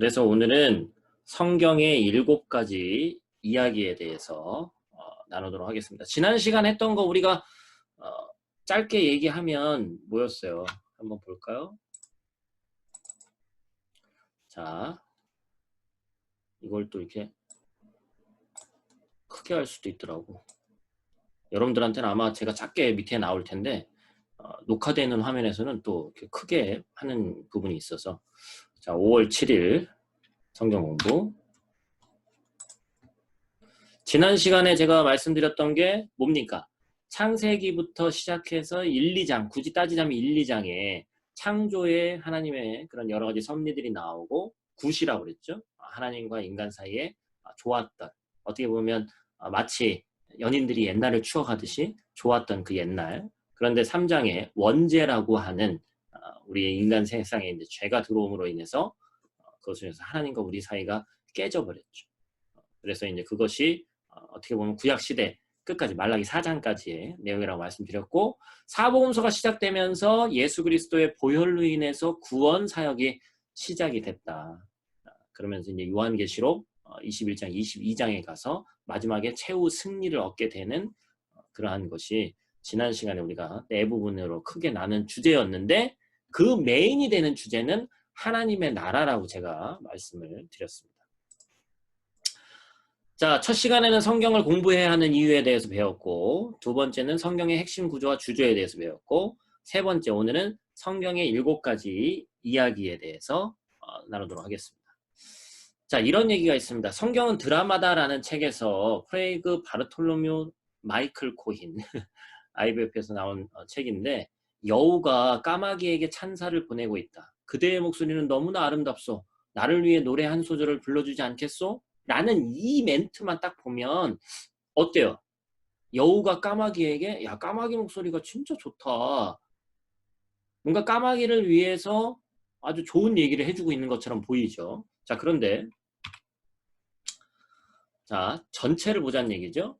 그래서 오늘은 성경의 7가지 이야기에 대해서 나누도록 하겠습니다. 지난 시간 했던 거 우리가 짧게 얘기하면 뭐였어요? 한번 볼까요? 자, 이걸 또 이렇게 크게 할 수도 있더라고. 여러분들한테는 아마 제가 작게 밑에 나올 텐데 녹화되는 화면에서는 또 이렇게 크게 하는 부분이 있어서. 자, 5월 7일 성경 공부. 지난 시간에 제가 말씀드렸던 게 뭡니까? 창세기부터 시작해서 1, 2장, 굳이 따지자면 1, 2장에 창조의 하나님의 그런 여러 가지 섭리들이 나오고 굿이라고 그랬죠. 하나님과 인간 사이에 좋았던, 어떻게 보면 마치 연인들이 옛날을 추억하듯이 좋았던 그 옛날. 그런데 3장에 원죄라고 하는 우리 인간 세상에 이제 죄가 들어옴으로 인해서 그것을 인해서 하나님과 우리 사이가 깨져버렸죠. 그래서 이제 그것이 어떻게 보면 구약시대 끝까지 말라기 4장까지의 내용이라고 말씀드렸고, 사복음서가 시작되면서 예수 그리스도의 보혈로 인해서 구원 사역이 시작이 됐다. 그러면서 이제 요한계시록 21장, 22장에 가서 마지막에 최후 승리를 얻게 되는 그러한 것이 지난 시간에 우리가 네 부분으로 크게 나눈 주제였는데, 그 메인이 되는 주제는 하나님의 나라라고 제가 말씀을 드렸습니다. 자, 첫 시간에는 성경을 공부해야 하는 이유에 대해서 배웠고, 두 번째는 성경의 핵심 구조와 주제에 대해서 배웠고, 세 번째 오늘은 성경의 7가지 이야기에 대해서 나누도록 하겠습니다. 자, 이런 얘기가 있습니다. 성경은 드라마다라는 책에서 프레이그 바르톨로뮤 마이클 코힌 IBF에서 나온 책인데, 여우가 까마귀에게 찬사를 보내고 있다. 그대의 목소리는 너무나 아름답소. 나를 위해 노래 한 소절을 불러주지 않겠소? 라는 이 멘트만 딱 보면 어때요? 여우가 까마귀에게 야, 까마귀 목소리가 진짜 좋다. 뭔가 까마귀를 위해서 아주 좋은 얘기를 해주고 있는 것처럼 보이죠. 자, 그런데 자, 전체를 보자는 얘기죠.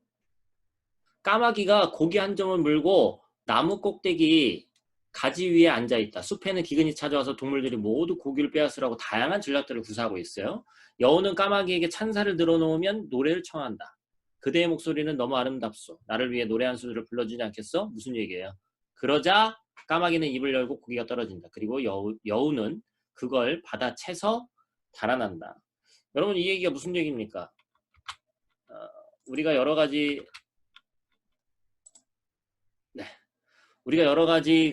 까마귀가 고기 한 점을 물고 나무 꼭대기 가지 위에 앉아있다. 숲에는 기근이 찾아와서 동물들이 모두 고기를 빼앗으라고 다양한 전략들을 구사하고 있어요. 여우는 까마귀에게 찬사를 들어놓으면 노래를 청한다. 그대의 목소리는 너무 아름답소. 나를 위해 노래 한 소절을 불러주지 않겠어? 무슨 얘기예요? 그러자 까마귀는 입을 열고 고기가 떨어진다. 그리고 여우는 그걸 받아채서 달아난다. 여러분, 이 얘기가 무슨 얘기입니까? 우리가 여러 가지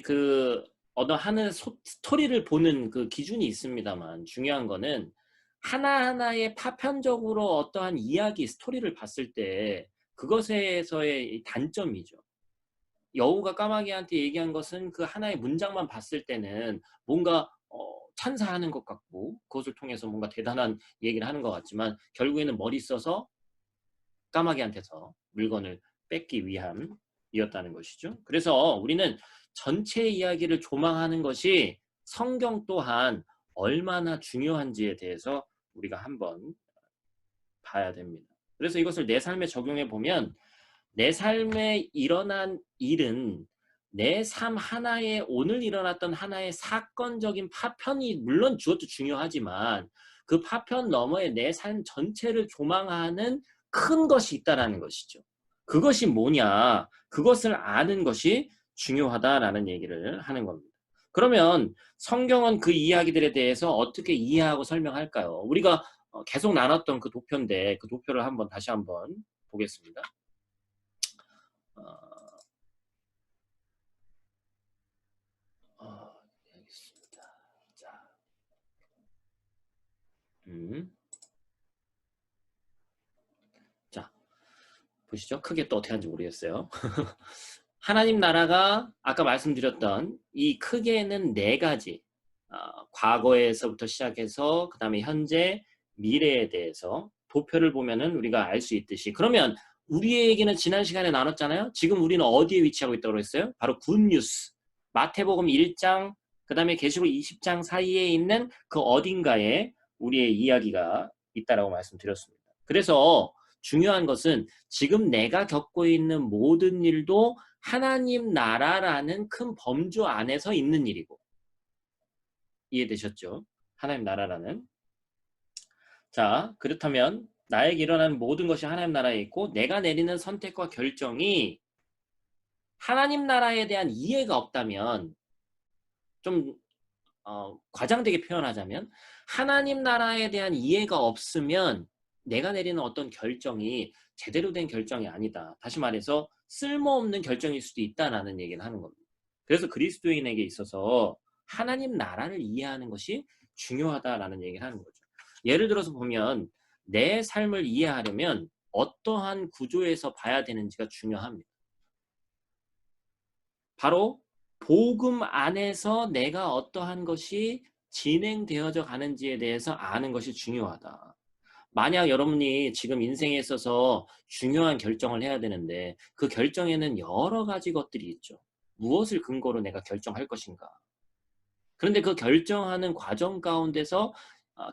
그 어느 하는 스토리를 보는 그 기준이 있습니다만, 중요한 거는 하나하나의 파편적으로 어떠한 이야기, 스토리를 봤을 때 그것에서의 단점이죠. 여우가 까마귀한테 얘기한 것은 그 하나의 문장만 봤을 때는 뭔가 찬사하는 것 같고 그것을 통해서 뭔가 대단한 얘기를 하는 것 같지만, 결국에는 머리 써서 까마귀한테서 물건을 뺏기 위함이었다는 것이죠. 그래서 우리는 전체 이야기를 조망하는 것이 성경 또한 얼마나 중요한지에 대해서 우리가 한번 봐야 됩니다. 그래서 이것을 내 삶에 적용해 보면, 내 삶에 일어난 일은 내 삶 하나에 오늘 일어났던 하나의 사건적인 파편이 물론 그것도 중요하지만, 그 파편 너머에 내 삶 전체를 조망하는 큰 것이 있다라는 것이죠. 그것이 뭐냐? 그것을 아는 것이 중요하다라는 얘기를 하는 겁니다. 그러면 성경은 그 이야기들에 대해서 어떻게 이해하고 설명할까요? 우리가 계속 나눴던 그 도표인데, 그 도표를 다시 한번 보겠습니다. 알겠습니다. 자, 자, 보시죠. 크게 또 어떻게 하는지 모르겠어요. 하나님 나라가 아까 말씀드렸던 이 크게는 4가지, 과거에서부터 시작해서 그 다음에 현재, 미래에 대해서 도표를 보면은 우리가 알 수 있듯이, 그러면 우리에게는 지난 시간에 나눴잖아요. 지금 우리는 어디에 위치하고 있다고 했어요? 바로 굿뉴스, 마태복음 1장 그 다음에 계시록 20장 사이에 있는 그 어딘가에 우리의 이야기가 있다라고 말씀드렸습니다. 그래서 중요한 것은 지금 내가 겪고 있는 모든 일도 하나님 나라라는 큰 범주 안에서 있는 일이고, 이해되셨죠? 하나님 나라라는. 자, 그렇다면 나에게 일어나는 모든 것이 하나님 나라에 있고 내가 내리는 선택과 결정이 하나님 나라에 대한 이해가 없다면 좀 과장되게 표현하자면 하나님 나라에 대한 이해가 없으면 내가 내리는 어떤 결정이 제대로 된 결정이 아니다. 다시 말해서 쓸모없는 결정일 수도 있다라는 얘기를 하는 겁니다. 그래서 그리스도인에게 있어서 하나님 나라를 이해하는 것이 중요하다라는 얘기를 하는 거죠. 예를 들어서 보면 내 삶을 이해하려면 어떠한 구조에서 봐야 되는지가 중요합니다. 바로 복음 안에서 내가 어떠한 것이 진행되어져 가는지에 대해서 아는 것이 중요하다. 만약 여러분이 지금 인생에 있어서 중요한 결정을 해야 되는데 그 결정에는 여러 가지 것들이 있죠. 무엇을 근거로 내가 결정할 것인가. 그런데 그 결정하는 과정 가운데서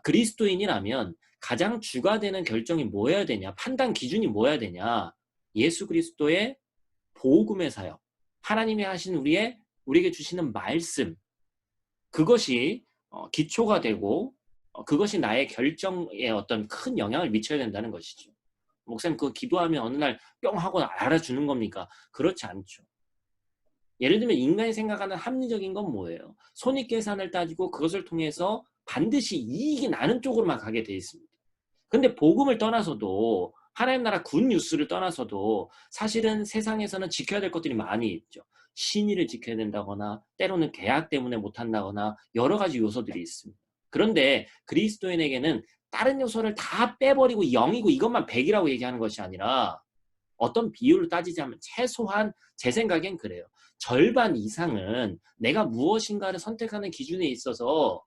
그리스도인이라면 가장 주가 되는 결정이 뭐여야 되냐, 판단 기준이 뭐여야 되냐, 예수 그리스도의 복음의 사역, 하나님이 하신 우리에게 주시는 말씀, 그것이 기초가 되고 그것이 나의 결정에 어떤 큰 영향을 미쳐야 된다는 것이죠. 목사님 그거 기도하면 어느 날 뿅 하고 알아주는 겁니까? 그렇지 않죠. 예를 들면 인간이 생각하는 합리적인 건 뭐예요? 손익계산을 따지고 그것을 통해서 반드시 이익이 나는 쪽으로만 가게 돼 있습니다. 근데 복음을 떠나서도 하나님 나라 굿 뉴스를 떠나서도 사실은 세상에서는 지켜야 될 것들이 많이 있죠. 신의를 지켜야 된다거나 때로는 계약 때문에 못한다거나 여러 가지 요소들이 있습니다. 그런데 그리스도인에게는 다른 요소를 다 빼버리고 0이고 이것만 100이라고 얘기하는 것이 아니라 어떤 비율을 따지자면 최소한 제 생각엔 그래요. 절반 이상은 내가 무엇인가를 선택하는 기준에 있어서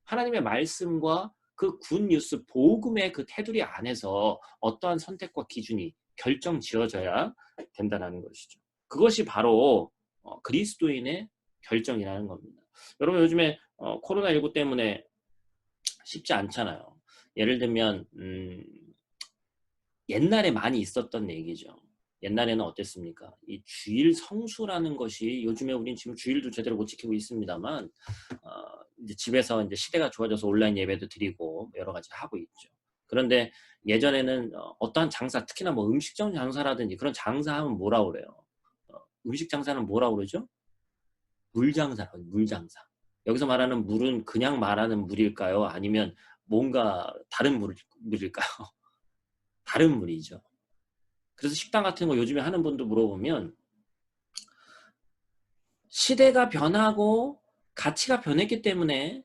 하나님의 말씀과 그 굿뉴스 복음의 그 테두리 안에서 어떠한 선택과 기준이 결정 지어져야 된다는 것이죠. 그것이 바로 그리스도인의 결정이라는 겁니다. 여러분 요즘에 코로나19 때문에 쉽지 않잖아요. 예를 들면 옛날에 많이 있었던 얘기죠. 옛날에는 어땠습니까? 이 주일 성수라는 것이 요즘에 우린 지금 주일도 제대로 못 지키고 있습니다만 이제 집에서 이제 시대가 좋아져서 온라인 예배도 드리고 여러 가지 하고 있죠. 그런데 예전에는 어떠한 장사, 특히나 뭐 음식점 장사라든지 그런 장사하면 뭐라 그래요? 음식 장사는 뭐라 그러죠? 물장사라고, 물장사. 여기서 말하는 물은 그냥 말하는 물일까요? 아니면 뭔가 다른 물일까요? 다른 물이죠. 그래서 식당 같은 거 요즘에 하는 분도 물어보면 시대가 변하고 가치가 변했기 때문에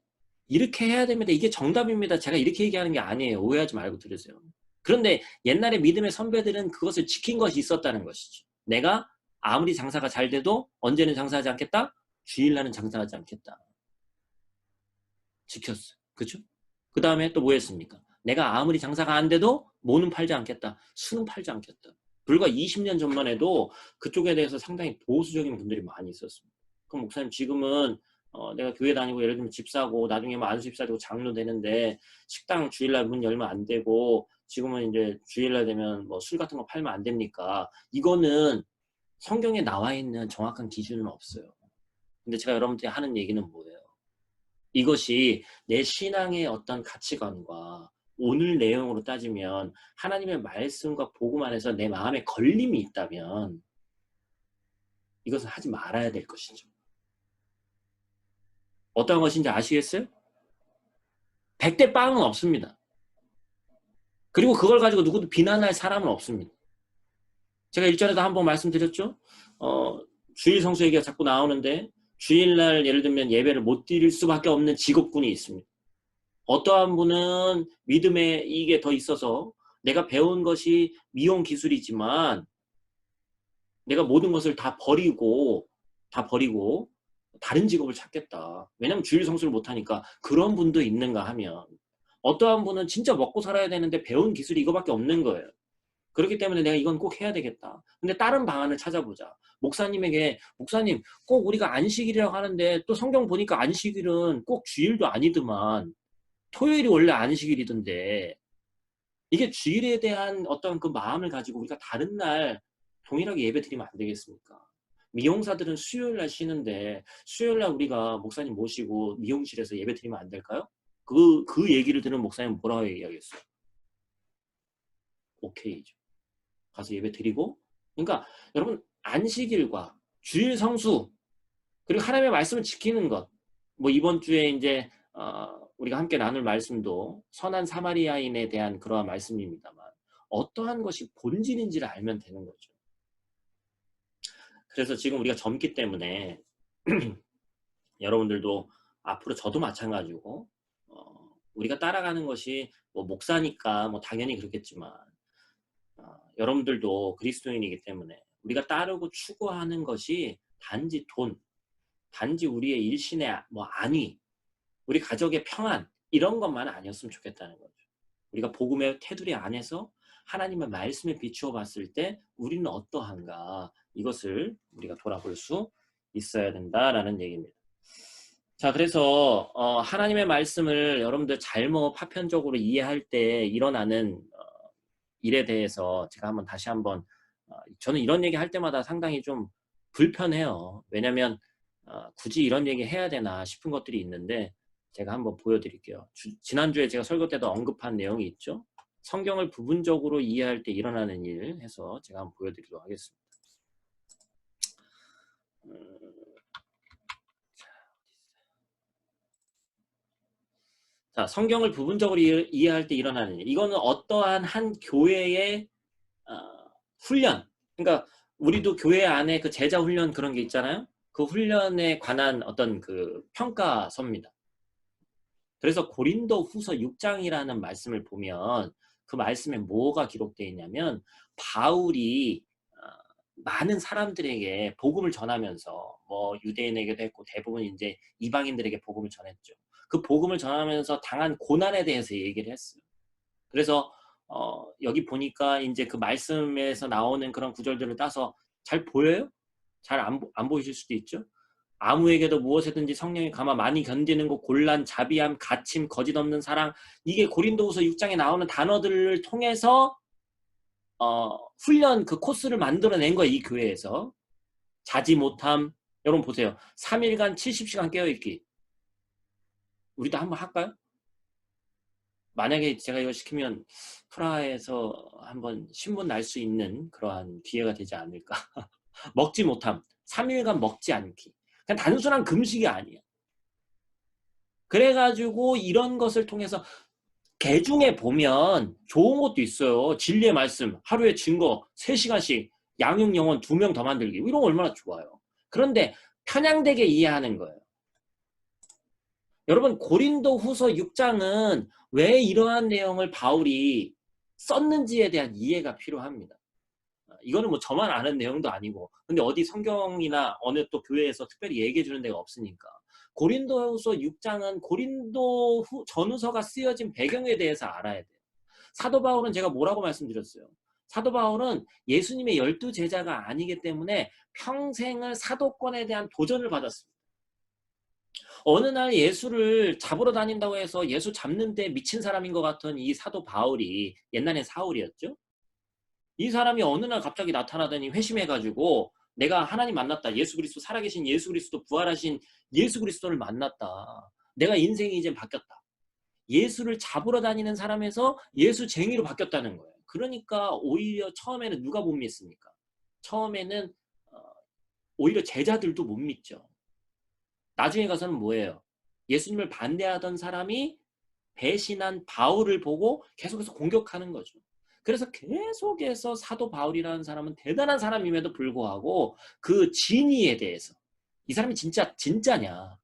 이렇게 해야 됩니다. 이게 정답입니다. 제가 이렇게 얘기하는 게 아니에요. 오해하지 말고 들으세요. 그런데 옛날에 믿음의 선배들은 그것을 지킨 것이 있었다는 것이죠. 내가 아무리 장사가 잘 돼도 언제는 장사하지 않겠다? 주일날은 장사하지 않겠다. 지켰어요. 그죠? 그 다음에 또 뭐 했습니까? 내가 아무리 장사가 안 돼도 뭐는 팔지 않겠다. 수는 팔지 않겠다. 불과 20년 전만 해도 그쪽에 대해서 상당히 보수적인 분들이 많이 있었습니다. 그럼 목사님 지금은 내가 교회 다니고 예를 들면 집 사고 나중에 뭐 안수집사 되고 장로 되는데 식당 주일날 문 열면 안 되고 지금은 이제 주일날 되면 뭐 술 같은 거 팔면 안 됩니까? 이거는 성경에 나와 있는 정확한 기준은 없어요. 근데 제가 여러분들이 하는 얘기는 뭐예요? 이것이 내 신앙의 어떤 가치관과 오늘 내용으로 따지면 하나님의 말씀과 복음 안에서 내 마음에 걸림이 있다면 이것은 하지 말아야 될 것이죠. 어떤 것인지 아시겠어요? 100대 빵은 없습니다. 그리고 그걸 가지고 누구도 비난할 사람은 없습니다. 제가 일전에도 한번 말씀드렸죠. 주일 성수 얘기가 자꾸 나오는데 주일날 예를 들면 예배를 못 드릴 수밖에 없는 직업군이 있습니다. 어떠한 분은 믿음에 이게 더 있어서 내가 배운 것이 미용 기술이지만 내가 모든 것을 다 버리고 다른 직업을 찾겠다. 왜냐하면 주일 성수를 못하니까. 그런 분도 있는가 하면 어떠한 분은 진짜 먹고 살아야 되는데 배운 기술이 이거밖에 없는 거예요. 그렇기 때문에 내가 이건 꼭 해야 되겠다. 근데 다른 방안을 찾아보자. 목사님에게 목사님 꼭 우리가 안식일이라고 하는데 또 성경 보니까 안식일은 꼭 주일도 아니더만 토요일이 원래 안식일이던데 이게 주일에 대한 어떤 그 마음을 가지고 우리가 다른 날 동일하게 예배 드리면 안 되겠습니까? 미용사들은 수요일 날 쉬는데 수요일 날 우리가 목사님 모시고 미용실에서 예배 드리면 안 될까요? 그 얘기를 들은 목사님 뭐라고 얘기하겠어요? 오케이죠. 가서 예배 드리고. 그러니까 여러분 안식일과 주일 성수 그리고 하나님의 말씀을 지키는 것. 뭐 이번 주에 이제 우리가 함께 나눌 말씀도 선한 사마리아인에 대한 그러한 말씀입니다만 어떠한 것이 본질인지를 알면 되는 거죠. 그래서 지금 우리가 젊기 때문에 여러분들도 앞으로 저도 마찬가지고 우리가 따라가는 것이 뭐 목사니까 뭐 당연히 그렇겠지만 여러분들도 그리스도인이기 때문에 우리가 따르고 추구하는 것이 단지 돈, 단지 우리의 일신의 뭐 안위, 우리 가족의 평안 이런 것만 아니었으면 좋겠다는 거죠. 우리가 복음의 테두리 안에서 하나님의 말씀에 비추어 봤을 때 우리는 어떠한가 이것을 우리가 돌아볼 수 있어야 된다라는 얘기입니다. 자, 그래서 하나님의 말씀을 여러분들 잘못 파편적으로 이해할 때 일어나는 일에 대해서 제가 다시 한번 저는 이런 얘기 할 때마다 상당히 좀 불편해요. 왜냐하면 굳이 이런 얘기 해야 되나 싶은 것들이 있는데 제가 한번 보여드릴게요. 지난주에 제가 설교 때도 언급한 내용이 있죠. 성경을 부분적으로 이해할 때 일어나는 일 해서 제가 한번 보여드리도록 하겠습니다. 자, 성경을 부분적으로 이해할 때 일어나는 일. 이거는 어떠한 한 교회의 훈련. 그러니까 우리도 교회 안에 그 제자 훈련 그런 게 있잖아요. 그 훈련에 관한 어떤 그 평가서입니다. 그래서 고린도 후서 6장이라는 말씀을 보면 그 말씀에 뭐가 기록되어 있냐면 바울이 많은 사람들에게 복음을 전하면서 뭐 유대인에게도 했고 대부분 이제 이방인들에게 복음을 전했죠. 그 복음을 전하면서 당한 고난에 대해서 얘기를 했어요. 그래서 여기 보니까 이제 그 말씀에서 나오는 그런 구절들을 따서 잘 보여요? 잘 안 보이실 수도 있죠. 아무에게도 무엇이든지 성령이 감아 많이 견디는 것, 곤란, 자비함, 갇힘, 거짓 없는 사랑. 이게 고린도후서 6장에 나오는 단어들을 통해서 훈련 그 코스를 만들어낸 거예요. 이 교회에서. 자지 못함. 여러분 보세요. 3일간 70시간 깨어있기. 우리도 한번 할까요? 만약에 제가 이거 시키면 프라하에서 한번 신문 날 수 있는 그러한 기회가 되지 않을까. 먹지 못함. 3일간 먹지 않기. 그냥 단순한 금식이 아니에요. 그래가지고 이런 것을 통해서 개중에 보면 좋은 것도 있어요. 진리의 말씀, 하루에 증거 3시간씩 양육 영혼 2명 더 만들기. 이런 거 얼마나 좋아요. 그런데 편향되게 이해하는 거예요. 여러분 고린도 후서 6장은 왜 이러한 내용을 바울이 썼는지에 대한 이해가 필요합니다. 이거는 뭐 저만 아는 내용도 아니고 근데 어디 성경이나 어느 또 교회에서 특별히 얘기해 주는 데가 없으니까 고린도후서 6장은 고린도 전후서가 쓰여진 배경에 대해서 알아야 돼요. 사도 바울은 제가 뭐라고 말씀드렸어요. 사도 바울은 예수님의 12제자가 아니기 때문에 평생을 사도권에 대한 도전을 받았습니다. 어느 날 예수를 잡으러 다닌다고 해서 예수 잡는데 미친 사람인 것 같은 이 사도 바울이 옛날엔 사울이었죠. 이 사람이 어느 날 갑자기 나타나더니 회심해가지고 내가 하나님 만났다. 예수 그리스도 살아계신 예수 그리스도 부활하신 예수 그리스도를 만났다. 내가 인생이 이제 바뀌었다. 예수를 잡으러 다니는 사람에서 예수쟁이로 바뀌었다는 거예요. 그러니까 오히려 처음에는 누가 못 믿습니까? 처음에는 오히려 제자들도 못 믿죠. 나중에 가서는 뭐예요? 예수님을 반대하던 사람이 배신한 바울을 보고 계속해서 공격하는 거죠. 그래서 계속해서 사도 바울이라는 사람은 대단한 사람임에도 불구하고 그 진위에 대해서 이 사람이 진짜냐.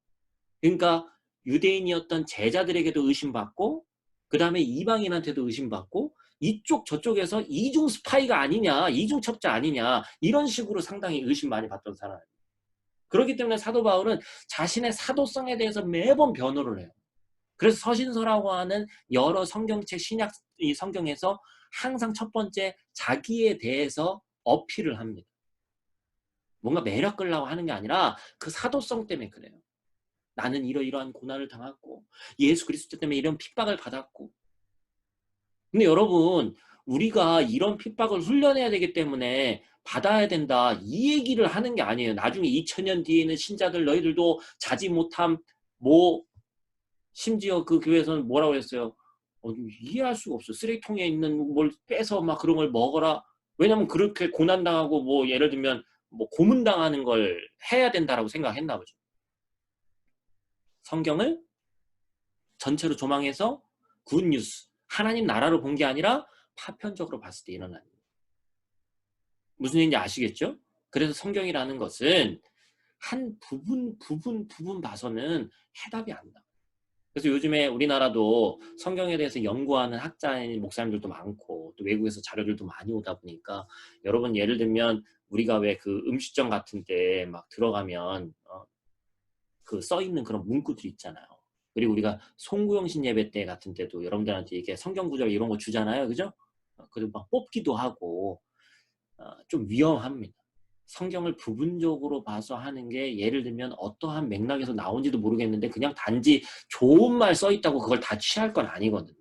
그러니까 유대인이었던 제자들에게도 의심받고 그 다음에 이방인한테도 의심받고 이쪽 저쪽에서 이중 스파이가 아니냐 이중 첩자 아니냐 이런 식으로 상당히 의심 많이 받던 사람이에요. 그렇기 때문에 사도 바울은 자신의 사도성에 대해서 매번 변호를 해요. 그래서 서신서라고 하는 여러 성경책 신약 이 성경에서 항상 첫 번째 자기에 대해서 어필을 합니다. 뭔가 매력 끌려고 하는 게 아니라 그 사도성 때문에 그래요. 나는 이러이러한 고난을 당했고 예수 그리스도 때문에 이런 핍박을 받았고. 근데 여러분 우리가 이런 핍박을 훈련해야 되기 때문에 받아야 된다 이 얘기를 하는 게 아니에요. 나중에 2000년 뒤에 있는 신자들 너희들도 자지 못함 뭐 심지어 그 교회에서는 뭐라고 했어요? 이해할 수가 없어. 쓰레기통에 있는 뭘 빼서 막 그런 걸 먹어라. 왜냐면 그렇게 고난당하고 뭐 예를 들면 뭐 고문당하는 걸 해야 된다라고 생각했나 보죠. 성경을 전체로 조망해서 굿뉴스, 하나님 나라로 본 게 아니라 파편적으로 봤을 때 일어나는 거예요. 무슨 얘기인지 아시겠죠? 그래서 성경이라는 것은 한 부분 봐서는 해답이 안 나와요. 그래서 요즘에 우리나라도 성경에 대해서 연구하는 학자인 목사님들도 많고 또 외국에서 자료들도 많이 오다 보니까 여러분 예를 들면 우리가 왜 그 음식점 같은 데 막 들어가면 그 써 있는 그런 문구들 있잖아요. 그리고 우리가 송구영신 예배 때 같은 때도 여러분들한테 이게 성경 구절 이런 거 주잖아요. 그죠? 그리고 막 뽑기도 하고 좀 위험합니다. 성경을 부분적으로 봐서 하는 게 예를 들면 어떠한 맥락에서 나온지도 모르겠는데 그냥 단지 좋은 말 써 있다고 그걸 다 취할 건 아니거든요.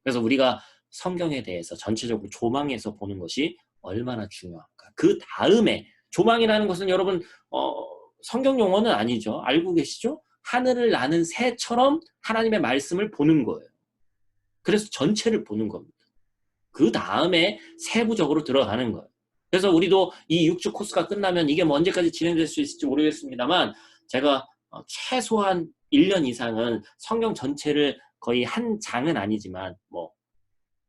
그래서 우리가 성경에 대해서 전체적으로 조망해서 보는 것이 얼마나 중요한가. 그 다음에 조망이라는 것은 여러분 성경 용어는 아니죠. 알고 계시죠? 하늘을 나는 새처럼 하나님의 말씀을 보는 거예요. 그래서 전체를 보는 겁니다. 그 다음에 세부적으로 들어가는 거예요. 그래서 우리도 이 6주 코스가 끝나면 이게 뭐 언제까지 진행될 수 있을지 모르겠습니다만 제가 최소한 1년 이상은 성경 전체를 거의 한 장은 아니지만 뭐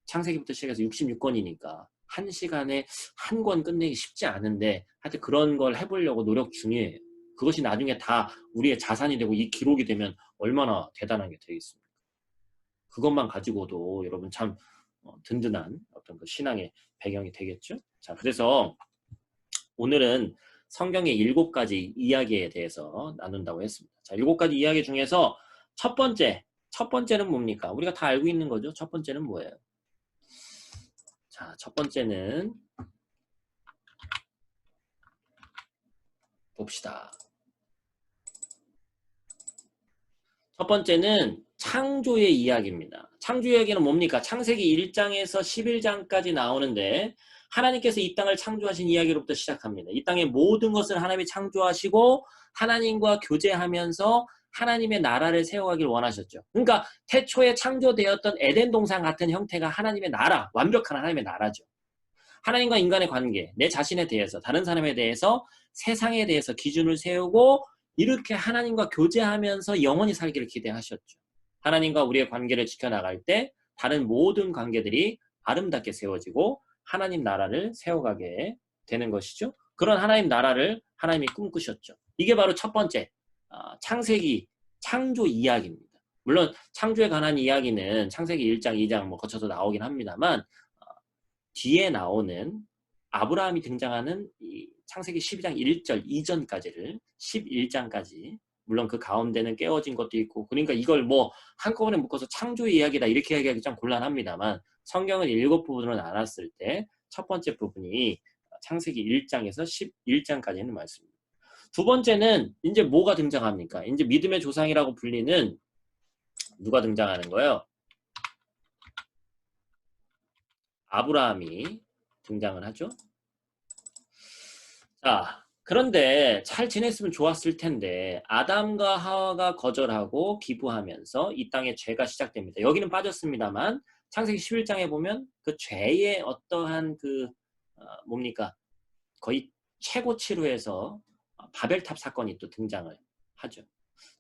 창세기부터 시작해서 66권이니까 한 시간에 한 권 끝내기 쉽지 않은데 하여튼 그런 걸 해보려고 노력 중이에요. 그것이 나중에 다 우리의 자산이 되고 이 기록이 되면 얼마나 대단한 게 되겠습니까? 그것만 가지고도 여러분 참 든든한 어떤 그 신앙의 배경이 되겠죠? 자, 그래서 오늘은 성경의 7가지 이야기에 대해서 나눈다고 했습니다. 자, 7가지 이야기 중에서 첫 번째는 뭡니까? 우리가 다 알고 있는 거죠? 첫 번째는 뭐예요? 자, 첫 번째는 봅시다. 첫 번째는 창조의 이야기입니다. 창조 이야기는 뭡니까? 창세기 1장에서 11장까지 나오는데 하나님께서 이 땅을 창조하신 이야기로부터 시작합니다. 이 땅의 모든 것을 하나님이 창조하시고 하나님과 교제하면서 하나님의 나라를 세워가길 원하셨죠. 그러니까 태초에 창조되었던 에덴 동산 같은 형태가 하나님의 나라, 완벽한 하나님의 나라죠. 하나님과 인간의 관계, 내 자신에 대해서, 다른 사람에 대해서, 세상에 대해서 기준을 세우고 이렇게 하나님과 교제하면서 영원히 살기를 기대하셨죠. 하나님과 우리의 관계를 지켜나갈 때 다른 모든 관계들이 아름답게 세워지고 하나님 나라를 세워가게 되는 것이죠. 그런 하나님 나라를 하나님이 꿈꾸셨죠. 이게 바로 첫 번째 창세기 창조 이야기입니다. 물론 창조에 관한 이야기는 창세기 1장, 2장 뭐 거쳐서 나오긴 합니다만 뒤에 나오는 아브라함이 등장하는 이 창세기 12장 1절 이전까지를 11장까지 물론 그 가운데는 깨어진 것도 있고 그러니까 이걸 뭐 한꺼번에 묶어서 창조의 이야기다 이렇게 이야기하기 좀 곤란합니다만 성경을 7부분으로 나눴을 때 첫 번째 부분이 창세기 1장에서 11장까지 있는 말씀입니다. 두 번째는 이제 뭐가 등장합니까? 이제 믿음의 조상이라고 불리는 누가 등장하는 거예요? 아브라함이 등장을 하죠. 자, 그런데 잘 지냈으면 좋았을 텐데 아담과 하와가 거절하고 기부하면서 이 땅에 죄가 시작됩니다. 여기는 빠졌습니다만 창세기 11장에 보면 그 죄의 어떠한 그 뭡니까? 거의 최고치로 해서 바벨탑 사건이 또 등장을 하죠.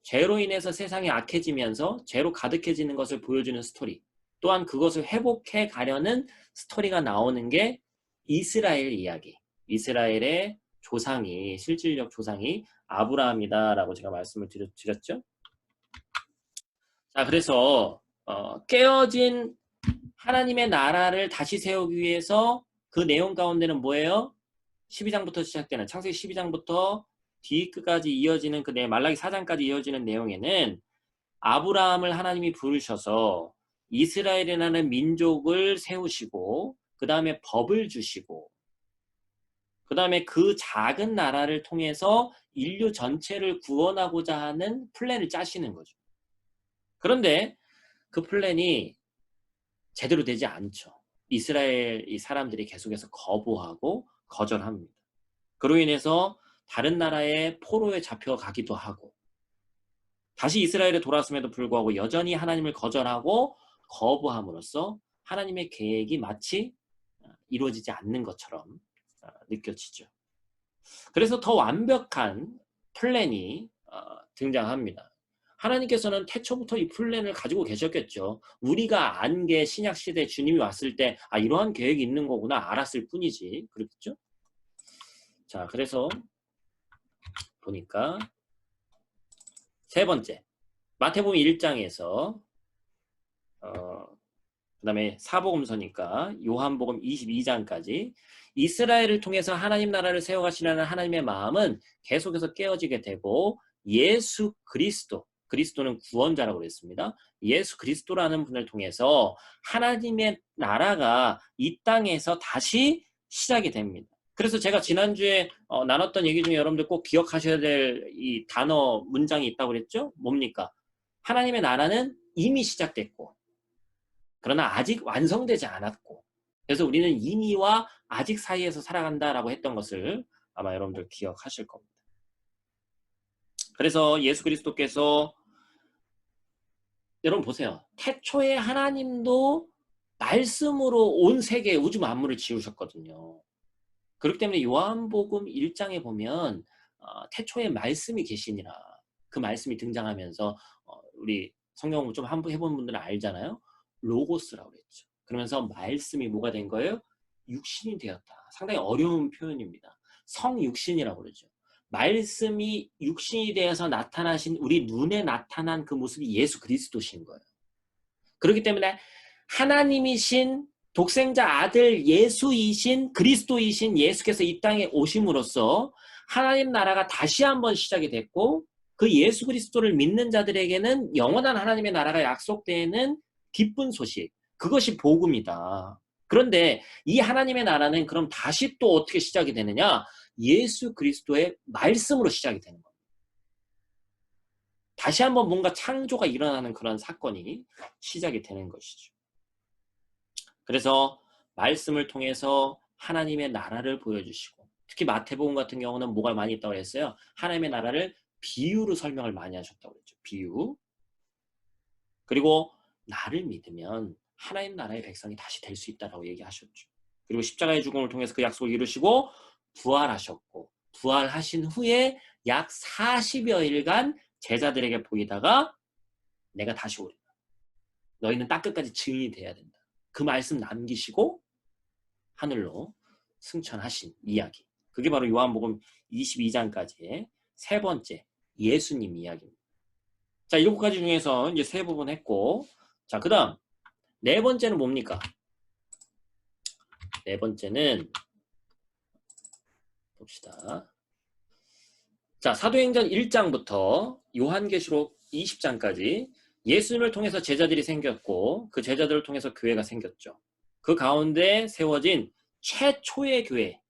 죄로 인해서 세상이 악해지면서 죄로 가득해지는 것을 보여주는 스토리. 또한 그것을 회복해 가려는 스토리가 나오는 게 이스라엘 이야기. 이스라엘의 조상이 실질적 조상이 아브라함이다라고 제가 말씀을 드렸죠. 자, 그래서 깨어진 하나님의 나라를 다시 세우기 위해서 그 내용 가운데는 뭐예요? 12장부터 시작되는 창세기 12장부터 뒤끝까지 이어지는 그 말라기 4장까지 이어지는 내용에는 아브라함을 하나님이 부르셔서 이스라엘이라는 민족을 세우시고 그 다음에 법을 주시고 그 다음에 그 작은 나라를 통해서 인류 전체를 구원하고자 하는 플랜을 짜시는 거죠. 그런데 그 플랜이 제대로 되지 않죠. 이스라엘 이 사람들이 계속해서 거부하고 거절합니다. 그로 인해서 다른 나라의 포로에 잡혀가기도 하고 다시 이스라엘에 돌아왔음에도 불구하고 여전히 하나님을 거절하고 거부함으로써 하나님의 계획이 마치 이루어지지 않는 것처럼 느껴지죠. 그래서 더 완벽한 플랜이 등장합니다. 하나님께서는 태초부터 이 플랜을 가지고 계셨겠죠. 우리가 안 게 신약시대 주님이 왔을 때 이러한 계획이 있는 거구나 알았을 뿐이지. 그렇겠죠? 자, 그래서 보니까 세 번째, 마태복음 1장에서 그 다음에 사복음서니까 요한복음 22장까지 이스라엘을 통해서 하나님 나라를 세워가시려는 하나님의 마음은 계속해서 깨어지게 되고 예수 그리스도는 구원자라고 그랬습니다. 예수 그리스도라는 분을 통해서 하나님의 나라가 이 땅에서 다시 시작이 됩니다. 그래서 제가 지난주에 나눴던 얘기 중에 여러분들 꼭 기억하셔야 될 이 단어 문장이 있다고 그랬죠? 뭡니까? 하나님의 나라는 이미 시작됐고 그러나 아직 완성되지 않았고 그래서 우리는 이미와 아직 사이에서 살아간다라고 했던 것을 아마 여러분들 기억하실 겁니다. 그래서 예수 그리스도께서 여러분 보세요. 태초에 하나님도 말씀으로 온 세계 우주 만물을 지으셨거든요. 그렇기 때문에 요한복음 1장에 보면 태초에 말씀이 계시니라 그 말씀이 등장하면서 우리 성경 공부 좀 한번 해본 분들은 알잖아요. 로고스라고 그랬죠. 그러면서 말씀이 뭐가 된 거예요? 육신이 되었다. 상당히 어려운 표현입니다. 성육신이라고 그러죠. 말씀이 육신이 되어서 나타나신 우리 눈에 나타난 그 모습이 예수 그리스도신 거예요. 그렇기 때문에 하나님이신 독생자 아들 예수이신 그리스도이신 예수께서 이 땅에 오심으로써 하나님 나라가 다시 한번 시작이 됐고 그 예수 그리스도를 믿는 자들에게는 영원한 하나님의 나라가 약속되는 기쁜 소식, 그것이 복음이다. 그런데 이 하나님의 나라는 그럼 다시 또 어떻게 시작이 되느냐? 예수 그리스도의 말씀으로 시작이 되는 겁니다. 다시 한번 뭔가 창조가 일어나는 그런 사건이 시작이 되는 것이죠. 그래서 말씀을 통해서 하나님의 나라를 보여주시고 특히 마태복음 같은 경우는 뭐가 많이 있다고 했어요? 하나님의 나라를 비유로 설명을 많이 하셨다고 했죠. 비유. 그리고 나를 믿으면 하나님 나라의 백성이 다시 될 수 있다라고 얘기하셨죠. 그리고 십자가의 죽음을 통해서 그 약속을 이루시고 부활하셨고 부활하신 후에 약 40여 일간 제자들에게 보이다가 내가 다시 오리라. 너희는 땅끝까지 증인이 돼야 된다. 그 말씀 남기시고 하늘로 승천하신 이야기. 그게 바로 요한복음 22장까지의 세 번째 예수님 이야기입니다. 자, 7가지 중에서 이제 세 부분 했고, 자, 그 다음, 네 번째는 뭡니까? 네 번째는, 봅시다. 자, 사도행전 1장부터 요한계시록 20장까지 예수님을 통해서 제자들이 생겼고, 그 제자들을 통해서 교회가 생겼죠. 그 가운데 세워진 최초의 교회,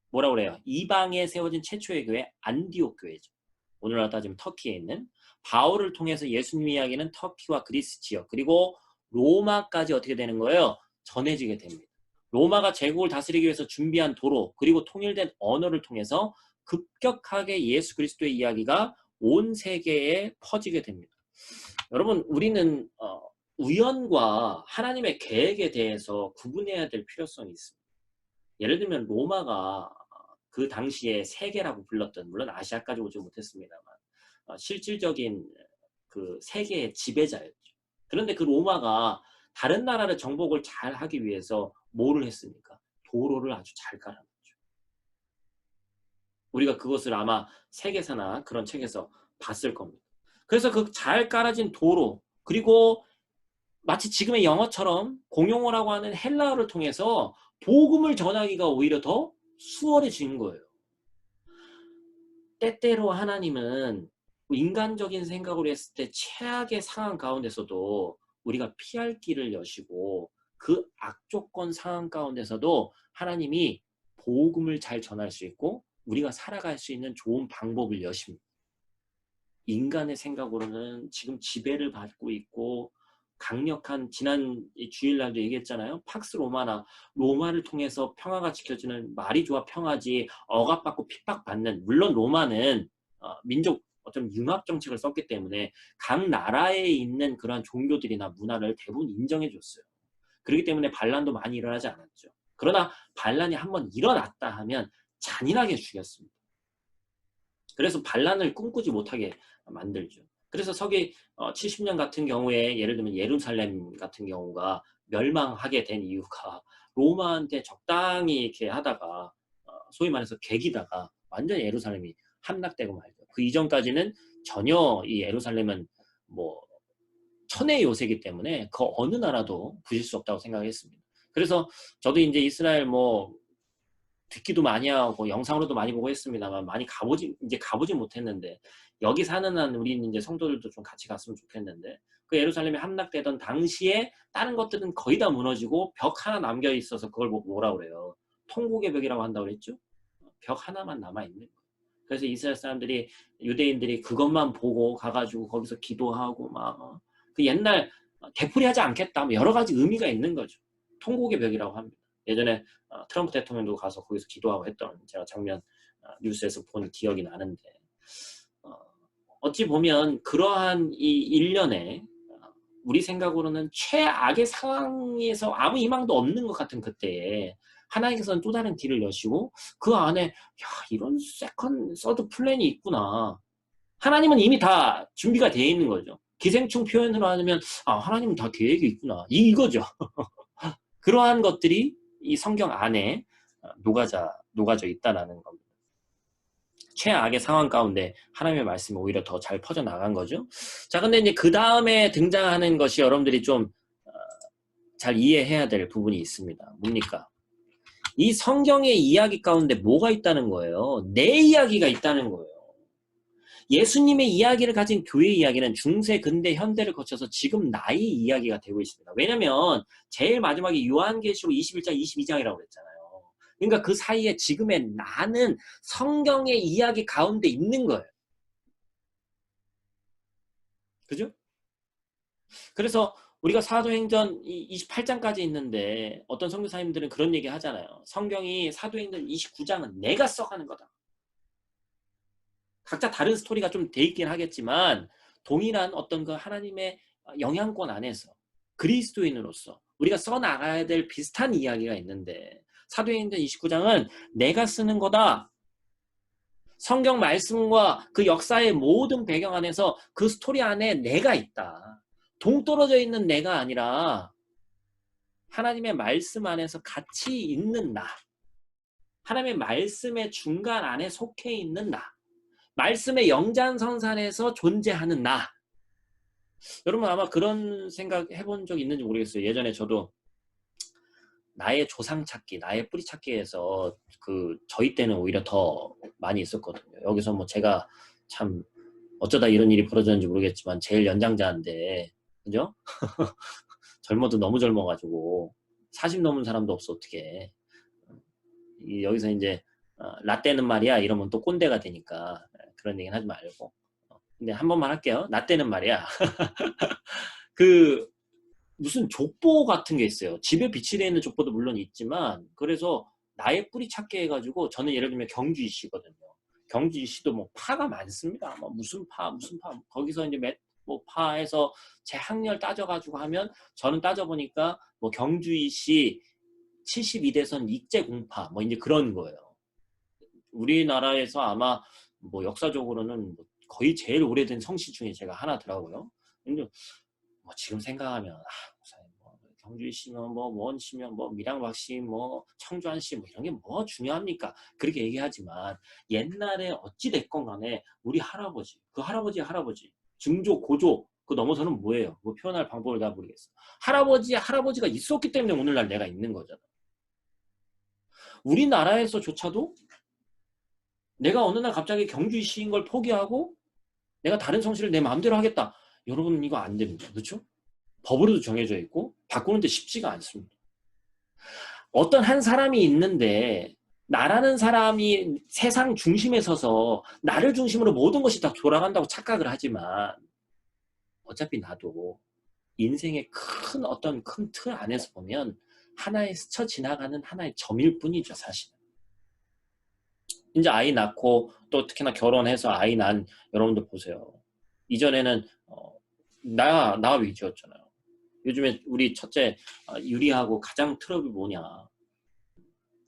뭐라고 그래요? 이방에 세워진 최초의 교회, 안디옥 교회죠. 오늘날 따지면 터키에 있는. 바울을 통해서 예수님 이야기는 터키와 그리스 지역 그리고 로마까지 어떻게 되는 거예요? 전해지게 됩니다. 로마가 제국을 다스리기 위해서 준비한 도로 그리고 통일된 언어를 통해서 급격하게 예수 그리스도의 이야기가 온 세계에 퍼지게 됩니다. 여러분 우리는 우연과 하나님의 계획에 대해서 구분해야 될 필요성이 있습니다. 예를 들면 로마가 그 당시에 세계라고 불렀던 물론 아시아까지 오지 못했습니다만 실질적인 그 세계의 지배자였죠. 그런데 그 로마가 다른 나라를 정복을 잘 하기 위해서 뭐를 했습니까? 도로를 아주 잘 깔아놨죠. 우리가 그것을 아마 세계사나 그런 책에서 봤을 겁니다. 그래서 그 잘 깔아진 도로 그리고 마치 지금의 영어처럼 공용어라고 하는 헬라어를 통해서 복음을 전하기가 오히려 더 수월해진 거예요. 때때로 하나님은 인간적인 생각으로 했을 때 최악의 상황 가운데서도 우리가 피할 길을 여시고 그 악조건 상황 가운데서도 하나님이 복음을 잘 전할 수 있고 우리가 살아갈 수 있는 좋은 방법을 여십니다. 인간의 생각으로는 지금 지배를 받고 있고 강력한 지난 주일날도 얘기했잖아요. 팍스 로마나 로마를 통해서 평화가 지켜지는 말이 좋아 평화지 억압받고 핍박받는 물론 로마는 민족 어떤 융합 정책을 썼기 때문에 각 나라에 있는 그러한 종교들이나 문화를 대부분 인정해 줬어요. 그렇기 때문에 반란도 많이 일어나지 않았죠. 그러나 반란이 한번 일어났다 하면 잔인하게 죽였습니다. 그래서 반란을 꿈꾸지 못하게 만들죠. 그래서 서기 70년 같은 경우에 예를 들면 예루살렘 같은 경우가 멸망하게 된 이유가 로마한테 적당히 이렇게 하다가 소위 말해서 개기다가 완전히 예루살렘이 함락되고 말죠. 그 이전까지는 전혀 이 예루살렘은 뭐 천의 요새이기 때문에 그 어느 나라도 부실 수 없다고 생각했습니다. 그래서 저도 이제 이스라엘 뭐 듣기도 많이 하고 영상으로도 많이 보고 했습니다만 많이 가보지 못했는데 여기 사는 한 우리 이제 성도들도 좀 같이 갔으면 좋겠는데 그 예루살렘이 함락되던 당시에 다른 것들은 거의 다 무너지고 벽 하나 남겨 있어서 그걸 뭐라 그래요? 통곡의 벽이라고 한다고 그랬죠? 벽 하나만 남아 있는 거예요. 그래서 이스라엘 사람들이 유대인들이 그것만 보고 가가지고 거기서 기도하고 막 그 옛날 되풀이하지 않겠다 뭐 여러 가지 의미가 있는 거죠. 통곡의 벽이라고 합니다. 예전에 트럼프 대통령도 가서 거기서 기도하고 했던 제가 장면 뉴스에서 본 기억이 나는데 어찌 보면 그러한 이 일련에 우리 생각으로는 최악의 상황에서 아무 희망도 없는 것 같은 그때에 하나님께서는 또 다른 길을 여시고 그 안에 야 이런 세컨 서드 플랜이 있구나. 하나님은 이미 다 준비가 되어 있는 거죠. 기생충 표현으로 하면 하나님은 다 계획이 있구나. 이거죠. 그러한 것들이 이 성경 안에 녹아져 있다라는 겁니다. 최악의 상황 가운데 하나님의 말씀이 오히려 더 잘 퍼져나간 거죠. 자, 근데 이제 그 다음에 등장하는 것이 여러분들이 좀 잘 이해해야 될 부분이 있습니다. 뭡니까? 이 성경의 이야기 가운데 뭐가 있다는 거예요? 내 이야기가 있다는 거예요. 예수님의 이야기를 가진 교회 이야기는 중세, 근대, 현대를 거쳐서 지금 나의 이야기가 되고 있습니다. 왜냐면 제일 마지막에 요한계시록 21장, 22장이라고 그랬잖아요. 그러니까 그 사이에 지금의 나는 성경의 이야기 가운데 있는 거예요. 그죠? 그래서 우리가 사도행전 28장까지 있는데 어떤 선교사님들은 그런 얘기 하잖아요. 성경이 사도행전 29장은 내가 써가는 거다. 각자 다른 스토리가 좀 돼 있긴 하겠지만 동일한 어떤 그 하나님의 영향권 안에서 그리스도인으로서 우리가 써나가야 될 비슷한 이야기가 있는데 사도행전 29장은 내가 쓰는 거다. 성경 말씀과 그 역사의 모든 배경 안에서 그 스토리 안에 내가 있다. 동떨어져 있는 내가 아니라 하나님의 말씀 안에서 같이 있는 나. 하나님의 말씀의 중간 안에 속해 있는 나. 말씀의 영장성산에서 존재하는 나. 여러분 아마 그런 생각 해본 적 있는지 모르겠어요. 예전에 저도 나의 조상 찾기, 나의 뿌리 찾기에서 저희 때는 오히려 더 많이 있었거든요. 여기서 뭐 제가 참 어쩌다 이런 일이 벌어졌는지 모르겠지만 제일 연장자인데, 그죠? 젊어도 너무 젊어가지고 40 넘은 사람도 없어 어떻게? 여기서 이제 라떼는 말이야 이러면 또 꼰대가 되니까 그런 얘기는 하지 말고. 근데 한 번만 할게요. 라떼는 말이야. 무슨 족보 같은 게 있어요. 집에 비치되어 있는 족보도 물론 있지만 그래서 나의 뿌리 찾게 해가지고 저는 예를 들면 경주이시거든요. 경주이시도 뭐 파가 많습니다. 뭐 무슨 파 거기서 이제 뭐 파에서 제 학렬 따져가지고 하면 저는 따져보니까 뭐 경주이시 72대선 익제공파 뭐 이제 그런 거예요. 우리나라에서 아마 뭐 역사적으로는 뭐 거의 제일 오래된 성씨 중에 제가 하나더라고요. 근데 뭐 지금 생각하면 뭐 경주시면 뭐 원시면 뭐 밀양박씨 뭐 청주한씨 뭐 이런 게 뭐 중요합니까? 그렇게 얘기하지만 옛날에 어찌 됐건 간에 우리 할아버지 그 할아버지의 할아버지 증조 고조 그 넘어서는 뭐예요? 뭐 표현할 방법을 다 모르겠어. 할아버지가 있었기 때문에 오늘날 내가 있는 거잖아. 우리나라에서조차도 내가 어느 날 갑자기 경주시인 걸 포기하고 내가 다른 성씨를 내 마음대로 하겠다. 여러분 이거 안 됩니다. 그렇죠? 법으로도 정해져 있고 바꾸는데 쉽지가 않습니다. 어떤 한 사람이 있는데 나라는 사람이 세상 중심에 서서 나를 중심으로 모든 것이 다 돌아간다고 착각을 하지만 어차피 나도 인생의 어떤 큰 틀 안에서 보면 하나의 스쳐 지나가는 하나의 점일 뿐이죠, 사실은. 이제 아이 낳고 또 특히나 결혼해서 아이 낳은 여러분들 보세요. 이전에는 나 위주였잖아요. 요즘에 우리 첫째 유리하고 가장 트러블이 뭐냐.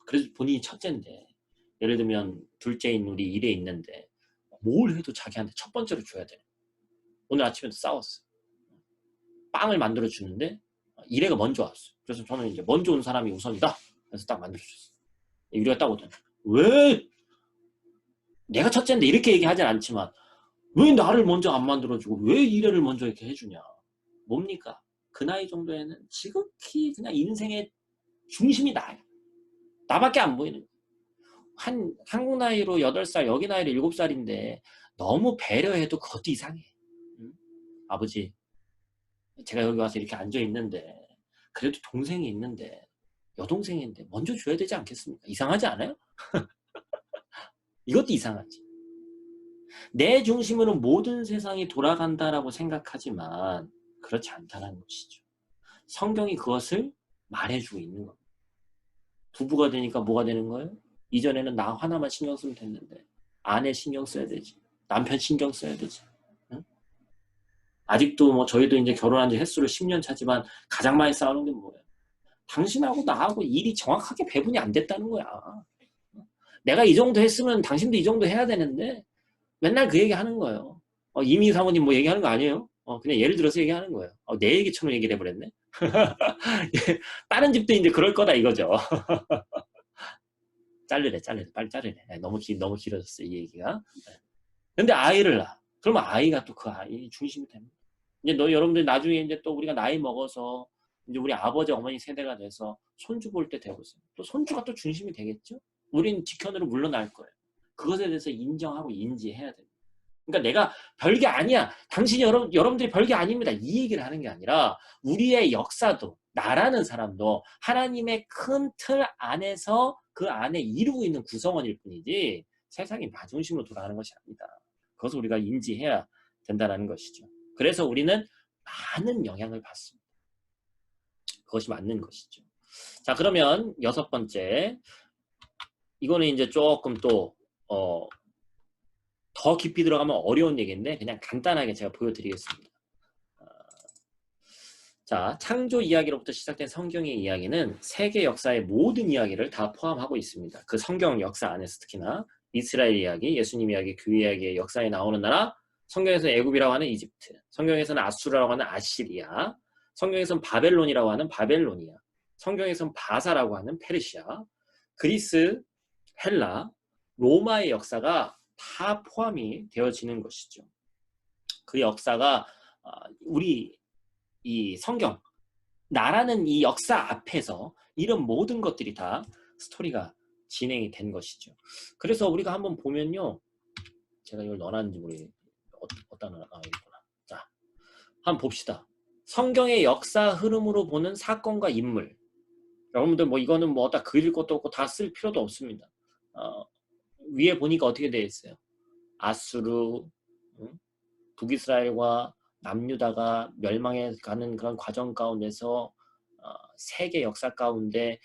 그래서 본인이 첫째인데 예를 들면 둘째인 우리 일에 있는데 뭘 해도 자기한테 첫 번째로 줘야 돼. 오늘 아침에도 싸웠어. 빵을 만들어 주는데 이래가 먼저 왔어. 그래서 저는 이제 먼저 온 사람이 우선이다. 그래서 딱 만들어 줬어. 유리가 딱 오더니 왜 내가 첫째인데 이렇게 얘기하진 않지만 왜 나를 먼저 안 만들어주고 왜 이래를 먼저 이렇게 해주냐. 뭡니까? 그 나이 정도에는 지극히 그냥 인생의 중심이 나야. 나밖에 안 보이는 거야. 한국 나이로 8살, 여기 나이로 7살인데 너무 배려해도 그것도 이상해. 응? 아버지, 제가 여기 와서 이렇게 앉아 있는데 그래도 동생이 있는데 여동생인데 먼저 줘야 되지 않겠습니까? 이상하지 않아요? 이것도 이상하지. 내 중심으로 모든 세상이 돌아간다라고 생각하지만 그렇지 않다는 것이죠. 성경이 그것을 말해주고 있는 겁니다. 부부가 되니까 뭐가 되는 거예요? 이전에는 나 하나만 신경 쓰면 됐는데 아내 신경 써야 되지. 남편 신경 써야 되지. 응? 아직도 뭐 저희도 이제 결혼한 지 횟수로 10년 차지만 가장 많이 싸우는 게 뭐예요? 당신하고 나하고 일이 정확하게 배분이 안 됐다는 거야. 내가 이 정도 했으면 당신도 이 정도 해야 되는데 맨날 그 얘기 하는 거예요. 이미 사모님 뭐 얘기하는 거 아니에요? 그냥 예를 들어서 얘기하는 거예요. 내 얘기처럼 얘기를 해버렸네. 다른 집도 이제 그럴 거다 이거죠. 자르래. 빨리 자르래. 너무 길어졌어 이 얘기가. 근데 아이를 낳아. 그러면 아이가 또 그 아이 중심이 됩니다. 이제 여러분들 나중에 이제 또 우리가 나이 먹어서 이제 우리 아버지 어머니 세대가 돼서 손주 볼 때 되고 있어요. 또 손주가 또 중심이 되겠죠? 우린 직현으로 물러날 거예요. 그것에 대해서 인정하고 인지해야 됩니다. 그러니까 내가 별게 아니야. 당신이 여러분들이 별게 아닙니다. 이 얘기를 하는 게 아니라 우리의 역사도 나라는 사람도 하나님의 큰 틀 안에서 그 안에 이루고 있는 구성원일 뿐이지 세상이 나 중심으로 돌아가는 것이 아니다. 그것을 우리가 인지해야 된다는 것이죠. 그래서 우리는 많은 영향을 받습니다. 그것이 맞는 것이죠. 자, 그러면 6번째. 이거는 이제 조금 또 더 깊이 들어가면 어려운 얘기인데 그냥 간단하게 제가 보여드리겠습니다. 자, 창조 이야기로부터 시작된 성경의 이야기는 세계 역사의 모든 이야기를 다 포함하고 있습니다. 그 성경 역사 안에서 특히나 이스라엘 이야기, 예수님 이야기, 교회 이야기의 역사에 나오는 나라, 성경에서는 애굽이라고 하는 이집트, 성경에서는 아수라라고 하는 아시리아, 성경에서는 바벨론이라고 하는 바벨로니아, 성경에서는 바사라고 하는 페르시아, 그리스, 헬라, 로마의 역사가 다 포함이 되어지는 것이죠. 그 역사가 우리 이 성경, 나라는 이 역사 앞에서 이런 모든 것들이 다 스토리가 진행이 된 것이죠. 그래서 우리가 한번 보면요. 제가 이걸 넣어놨는지 모르겠어요. 어디다 넣어놨구나. 자, 한번 봅시다. 성경의 역사 흐름으로 보는 사건과 인물. 여러분들 뭐 이거는 뭐 다 그릴 것도 없고 다 쓸 필요도 없습니다. 위에 보니까 어떻게 되어 있어요? 아수르, 북이스라엘과 남유다가 멸망해 가는 그런 과정 가운데서 세계 역사 가운데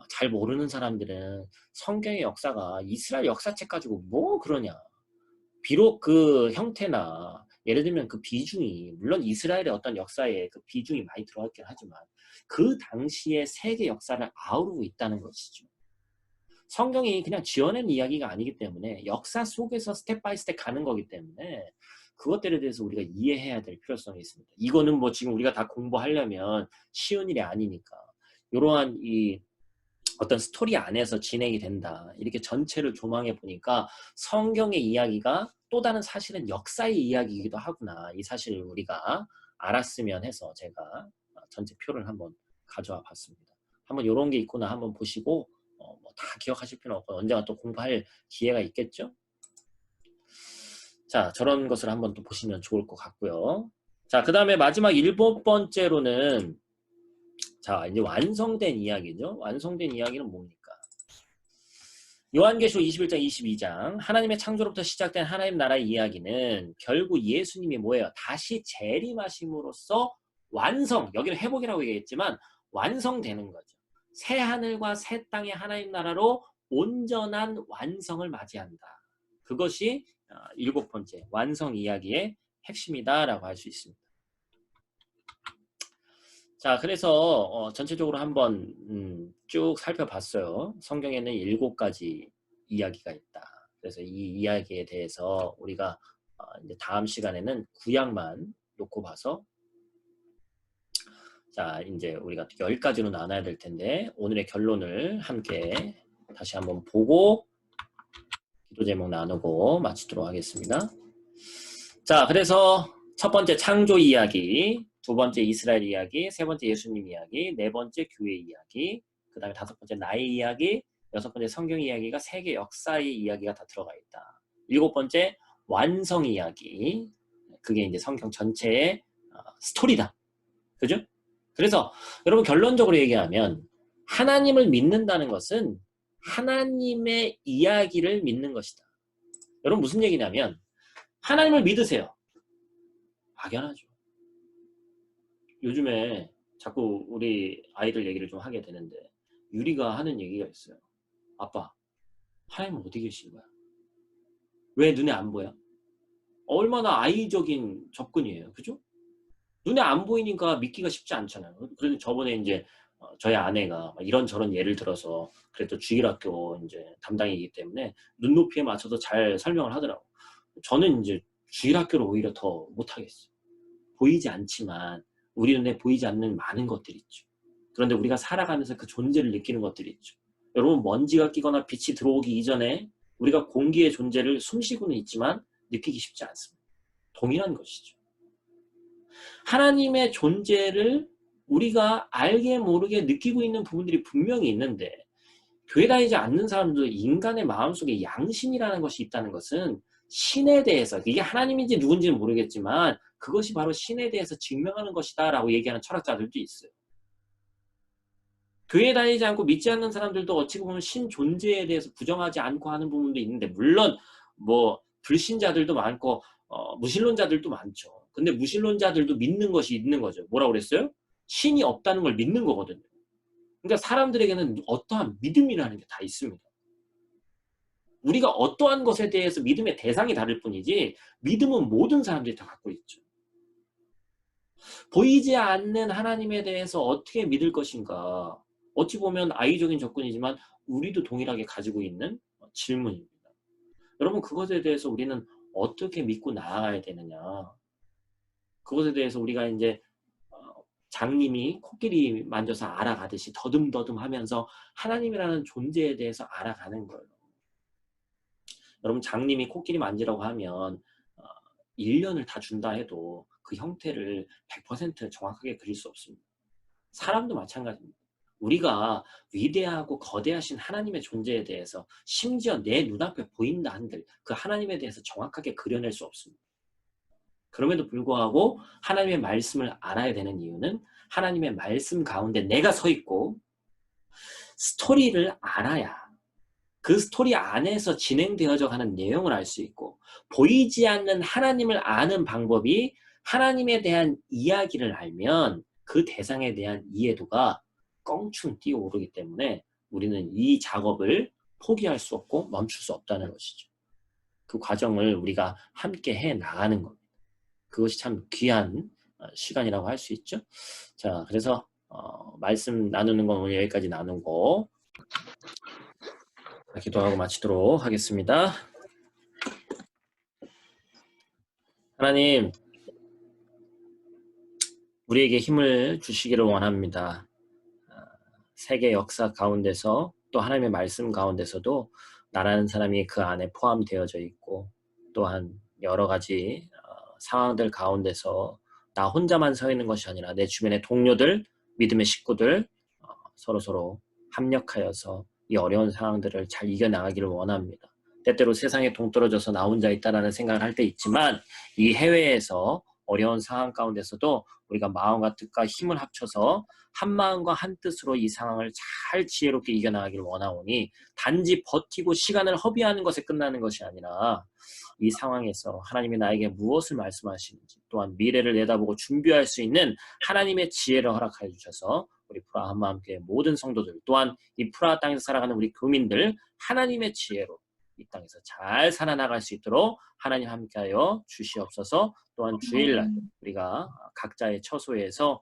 잘 모르는 사람들은 성경의 역사가 이스라엘 역사책 가지고 뭐 그러냐. 비록 그 형태나 예를 들면 그 비중이 물론 이스라엘의 어떤 역사에 그 비중이 많이 들어갔긴 하지만 그 당시의 세계 역사를 아우르고 있다는 것이죠. 성경이 그냥 지어낸 이야기가 아니기 때문에 역사 속에서 스텝 바이 스텝 가는 거기 때문에 그것들에 대해서 우리가 이해해야 될 필요성이 있습니다. 이거는 뭐 지금 우리가 다 공부하려면 쉬운 일이 아니니까 이러한 이 어떤 스토리 안에서 진행이 된다. 이렇게 전체를 조망해 보니까 성경의 이야기가 또 다른 사실은 역사의 이야기이기도 하구나. 이 사실을 우리가 알았으면 해서 제가 전체 표를 한번 가져와 봤습니다. 한번 이런 게 있구나 한번 보시고 뭐 다 기억하실 필요는 없고 언젠가 또 공부할 기회가 있겠죠? 자, 저런 것을 한번 또 보시면 좋을 것 같고요. 자, 그 다음에 마지막 7번째로는 자, 이제 완성된 이야기죠. 완성된 이야기는 뭡니까? 요한계시록 21장 22장 하나님의 창조로부터 시작된 하나님 나라의 이야기는 결국 예수님이 뭐예요? 다시 재림하심으로써 완성, 여기는 회복이라고 얘기했지만 완성되는 거죠. 새 하늘과 새 땅의 하나님 나라로 온전한 완성을 맞이한다. 그것이 7번째 완성 이야기의 핵심이다라고 할 수 있습니다. 자, 그래서 전체적으로 한번 쭉 살펴봤어요. 성경에는 7가지 이야기가 있다. 그래서 이 이야기에 대해서 우리가 이제 다음 시간에는 구약만 놓고 봐서, 자, 이제 우리가 10가지로 나눠야 될 텐데 오늘의 결론을 함께 다시 한번 보고 기도 제목 나누고 마치도록 하겠습니다. 자, 그래서 첫 번째 창조 이야기, 두 번째 이스라엘 이야기, 세 번째 예수님 이야기, 네 번째 교회 이야기, 그 다음에 다섯 번째 나의 이야기, 여섯 번째 성경 이야기가 세계 역사의 이야기가 다 들어가 있다. 일곱 번째 완성 이야기, 그게 이제 성경 전체의 스토리다. 그죠? 그래서 여러분 결론적으로 얘기하면 하나님을 믿는다는 것은 하나님의 이야기를 믿는 것이다. 여러분 무슨 얘기냐면 하나님을 믿으세요. 막연하죠. 요즘에 자꾸 우리 아이들 얘기를 좀 하게 되는데 유리가 하는 얘기가 있어요. 아빠, 하나님은 어디 계신 거야? 왜 눈에 안 보여? 얼마나 아이적인 접근이에요. 그죠? 눈에 안 보이니까 믿기가 쉽지 않잖아요. 그래서 저번에 이제 저희 아내가 이런저런 예를 들어서 그래도 주일학교 이제 담당이기 때문에 눈높이에 맞춰서 잘 설명을 하더라고. 저는 이제 주일학교를 오히려 더 못하겠어요. 보이지 않지만 우리 눈에 보이지 않는 많은 것들이 있죠. 그런데 우리가 살아가면서 그 존재를 느끼는 것들이 있죠. 여러분 먼지가 끼거나 빛이 들어오기 이전에 우리가 공기의 존재를 숨쉬고는 있지만 느끼기 쉽지 않습니다. 동일한 것이죠. 하나님의 존재를 우리가 알게 모르게 느끼고 있는 부분들이 분명히 있는데 교회 다니지 않는 사람도 인간의 마음속에 양심이라는 것이 있다는 것은 신에 대해서, 이게 하나님인지 누군지는 모르겠지만 그것이 바로 신에 대해서 증명하는 것이다 라고 얘기하는 철학자들도 있어요. 교회 다니지 않고 믿지 않는 사람들도 어찌 보면 신 존재에 대해서 부정하지 않고 하는 부분도 있는데 물론 뭐 불신자들도 많고 무신론자들도 많죠. 근데 무신론자들도 믿는 것이 있는 거죠. 뭐라고 그랬어요? 신이 없다는 걸 믿는 거거든요. 그러니까 사람들에게는 어떠한 믿음이라는 게 다 있습니다. 우리가 어떠한 것에 대해서 믿음의 대상이 다를 뿐이지 믿음은 모든 사람들이 다 갖고 있죠. 보이지 않는 하나님에 대해서 어떻게 믿을 것인가? 어찌 보면 아이적인 접근이지만 우리도 동일하게 가지고 있는 질문입니다. 여러분 그것에 대해서 우리는 어떻게 믿고 나아가야 되느냐? 그것에 대해서 우리가 이제 장님이 코끼리 만져서 알아가듯이 더듬더듬 하면서 하나님이라는 존재에 대해서 알아가는 거예요. 여러분 장님이 코끼리 만지라고 하면 1년을 다 준다 해도 그 형태를 100% 정확하게 그릴 수 없습니다. 사람도 마찬가지입니다. 우리가 위대하고 거대하신 하나님의 존재에 대해서 심지어 내 눈앞에 보인다 한들 그 하나님에 대해서 정확하게 그려낼 수 없습니다. 그럼에도 불구하고 하나님의 말씀을 알아야 되는 이유는 하나님의 말씀 가운데 내가 서 있고 스토리를 알아야 그 스토리 안에서 진행되어져 가는 내용을 알 수 있고 보이지 않는 하나님을 아는 방법이 하나님에 대한 이야기를 알면 그 대상에 대한 이해도가 껑충 뛰어오르기 때문에 우리는 이 작업을 포기할 수 없고 멈출 수 없다는 것이죠. 그 과정을 우리가 함께 해 나가는 겁니다. 그것이 참 귀한 시간이라고 할 수 있죠. 자, 그래서 말씀 나누는 건 오늘 여기까지 나누고 기도하고 마치도록 하겠습니다. 하나님, 우리에게 힘을 주시기를 원합니다. 세계 역사 가운데서 또 하나님의 말씀 가운데서도 나라는 사람이 그 안에 포함되어져 있고 또한 여러 가지 상황들 가운데서 나 혼자만 서 있는 것이 아니라 내 주변의 동료들, 믿음의 식구들 서로서로 합력하여서 이 어려운 상황들을 잘 이겨나가기를 원합니다. 때때로 세상에 동떨어져서 나 혼자 있다라는 생각을 할 때 있지만 이 해외에서 어려운 상황 가운데서도 우리가 마음과 뜻과 힘을 합쳐서 한 마음과 한 뜻으로 이 상황을 잘 지혜롭게 이겨나가기를 원하오니 단지 버티고 시간을 허비하는 것에 끝나는 것이 아니라 이 상황에서 하나님이 나에게 무엇을 말씀하시는지 또한 미래를 내다보고 준비할 수 있는 하나님의 지혜를 허락하여 주셔서 우리 프라하와 함께 모든 성도들 또한 이 프라하 땅에서 살아가는 우리 교민들 하나님의 지혜로 이 땅에서 잘 살아나갈 수 있도록 하나님 함께하여 주시옵소서. 또한 주일날 우리가 각자의 처소에서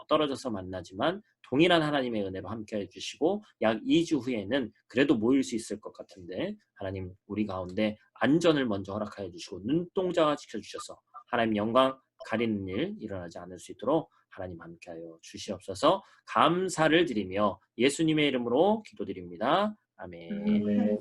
떨어져서 만나지만 동일한 하나님의 은혜로 함께해 주시고 약 2주 후에는 그래도 모일 수 있을 것 같은데 하나님 우리 가운데 안전을 먼저 허락하여 주시고 눈동자가 지켜주셔서 하나님 영광 가리는 일 일어나지 않을 수 있도록 하나님 함께하여 주시옵소서. 감사를 드리며 예수님의 이름으로 기도드립니다. 아멘.